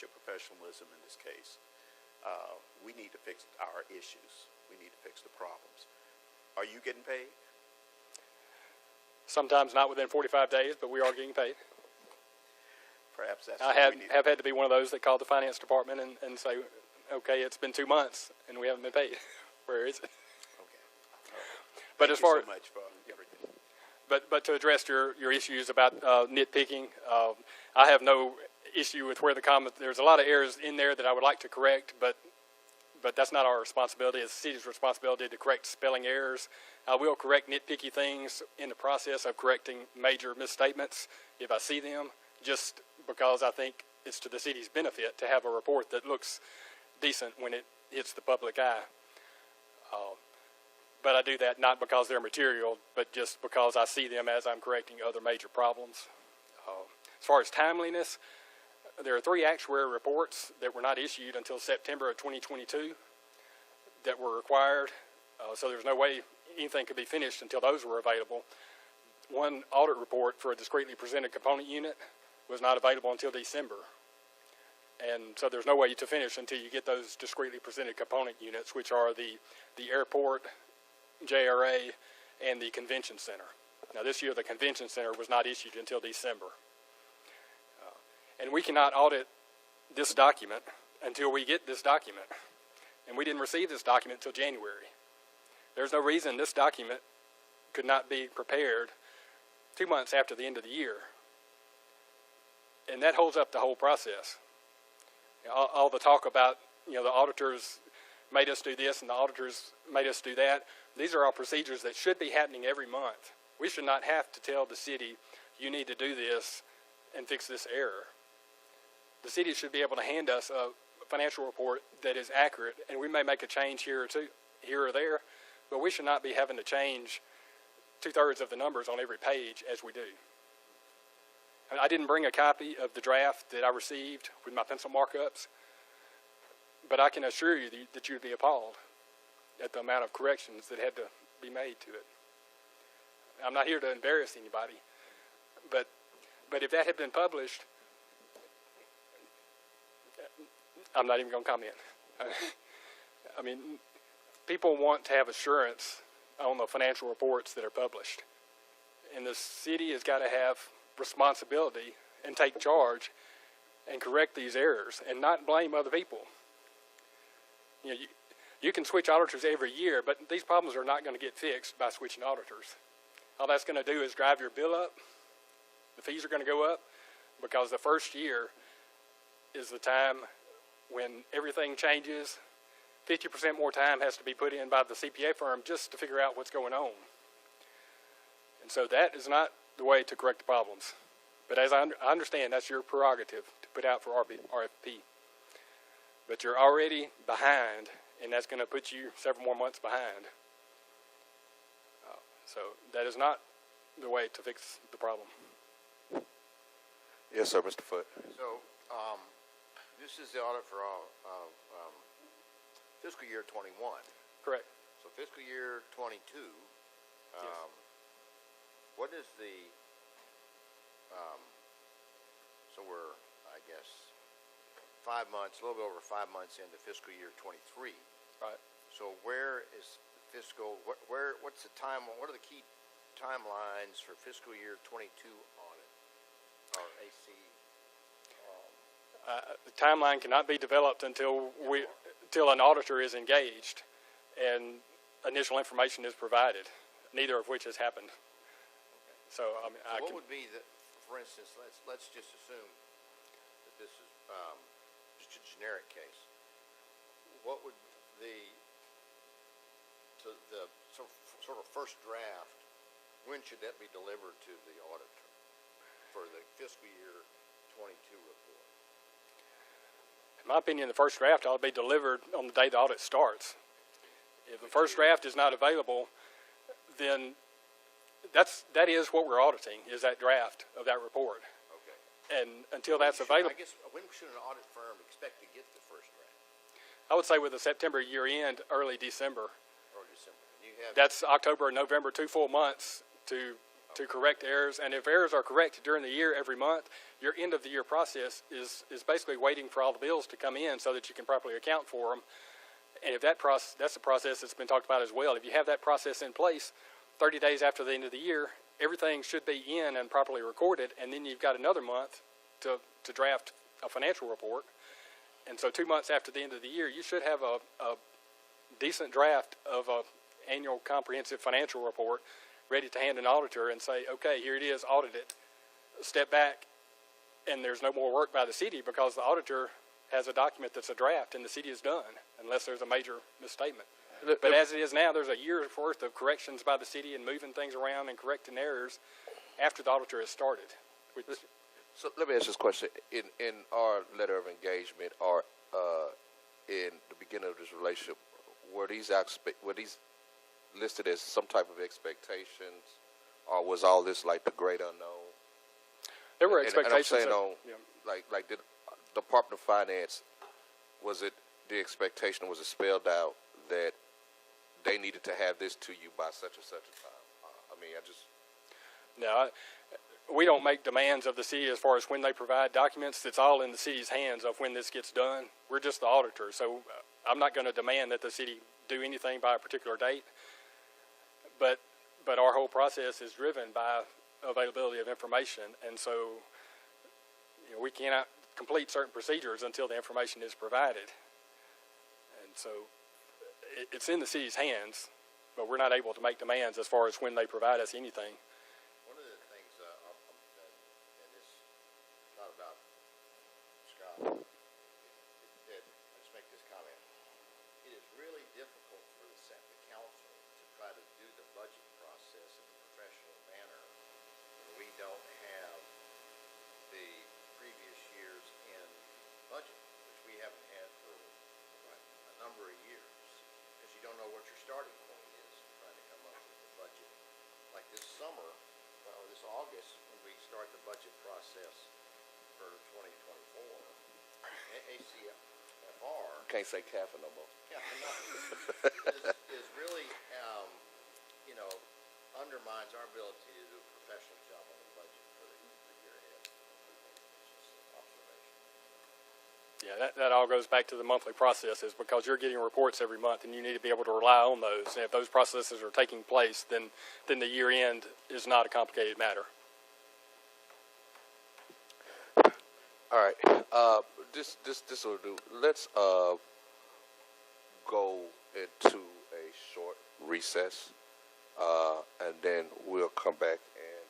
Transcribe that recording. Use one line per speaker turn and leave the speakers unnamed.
trust your professionalism in this case. We need to fix our issues. We need to fix the problems. Are you getting paid?
Sometimes not within 45 days, but we are getting paid.
Perhaps that's
I have had to be one of those that called the finance department and say, okay, it's been 2 months and we haven't been paid. Where is it?
Okay.
But
Thank
as far
you so much for everything.
But to address your issues about nitpicking, I have no issue with where the comment. There's a lot of errors in there that I would like to correct, but that's not our responsibility. It's the city's responsibility to correct spelling errors. I will correct nitpicky things in the process of correcting major misstatements if I see them, just because I think it's to the city's benefit to have a report that looks decent when it hits the public eye. But I do that not because they're material, but just because I see them as I'm correcting other major problems. As far as timeliness, there are 3 actuary reports that were not issued until September of 2022 that were required. So there's no way anything could be finished until those were available. One audit report for a discretely presented component unit was not available until December. And so there's no way to finish until you get those discretely presented component units, which are the airport, JRA, and the convention center. Now this year the convention center was not issued until December. And we cannot audit this document until we get this document. And we didn't receive this document until January. There's no reason this document could not be prepared 2 months after the end of the year. And that holds up the whole process. All the talk about, the auditors made us do this and the auditors made us do that. These are all procedures that should be happening every month. We should not have to tell the city, you need to do this and fix this error. The city should be able to hand us a financial report that is accurate, and we may make a change here or there, but we should not be having to change 2/3 of the numbers on every page as we do. I didn't bring a copy of the draft that I received with my pencil markups, but I can assure you that you'd be appalled at the amount of corrections that had to be made to it. I'm not here to embarrass anybody, but if that had been published, I'm not even going to comment. I mean, people want to have assurance on the financial reports that are published. And the city has got to have responsibility and take charge and correct these errors and not blame other people. You can switch auditors every year, but these problems are not going to get fixed by switching auditors. All that's going to do is drive your bill up. The fees are going to go up because the first year is the time when everything changes. 50% more time has to be put in by the CPA firm just to figure out what's going on. And so that is not the way to correct the problems. But as I understand, that's your prerogative to put out for RFP. But you're already behind, and that's going to put you several more months behind. So that is not the way to fix the problem.
Yes, sir, Mr. Foote.
So, this is the audit for fiscal year 21.
Correct.
So fiscal year 22,
Yes.
what is the, so we're, I guess, 5 months, a little bit over 5 months into fiscal year 23.
Right.
So where is the fiscal, what's the time, what are the key timelines for fiscal year 22 audit, or AC?
The timeline cannot be developed until an auditor is engaged and initial information is provided, neither of which has happened. So,
what would be the, for instance, let's just assume that this is just a generic case. What would the sort of first draft, when should that be delivered to the auditor for the fiscal year 22 report?
in my opinion, the first draft ought to be delivered on the day the audit starts. If the first draft is not available, then that is what we're auditing, is that draft of that report.
Okay.
And until that's available,
I guess, when should an audit firm expect to get the first draft?
I would say with the September year end, early December.
Or December? You have
That's October and November, 2 full months to to correct errors. And if errors are corrected during the year every month, your end of the year process is basically waiting for all the bills to come in so that you can properly account for them. And if that's the process that's been talked about as well. If you have that process in place, 30 days after the end of the year, everything should be in and properly recorded, and then you've got another month to draft a financial report. And so 2 months after the end of the year, you should have a decent draft of a annual comprehensive financial report ready to hand an auditor and say, okay, here it is, audit it. Step back, and there's no more work by the city because the auditor has a document that's a draft and the city is done, unless there's a major misstatement. But as it is now, there's a year's worth of corrections by the city and moving things around and correcting errors after the auditor has started.
So let me ask this question. In our letter of engagement or in the beginning of this relationship, were these listed as some type of expectations, or was all this like the great unknown?
There were expectations.
And I'm saying like the Department of Finance, was it the expectation, was it spelled out that they needed to have this to you by such and such a time?
No, we don't make demands of the city as far as when they provide documents. It's all in the city's hands of when this gets done. We're just the auditor, so I'm not going to demand that the city do anything by a particular date. But our whole process is driven by availability of information, and so we cannot complete certain procedures until the information is provided. And so it's in the city's hands, but we're not able to make demands as far as when they provide us anything.
One of the things, and this is not about Scott, that I just make this comment. It is really difficult for the council to try to do the budget process in a professional manner when we don't have the previous years in budget, which we haven't had for a number of years, because you don't know what your starting point is trying to come up with the budget. Like this summer, or this August, when we start the budget process for 2024, ACFR
Can't say CAFA no more.
is really, undermines our ability to do a professional job on the budget for the year ahead. It's just an observation.
Yeah, that all goes back to the monthly processes, because you're getting reports every month and you need to be able to rely on those. And if those processes are taking place, then the year end is not a complicated matter.
All right. This will do. Let's go into a short recess, and then we'll come back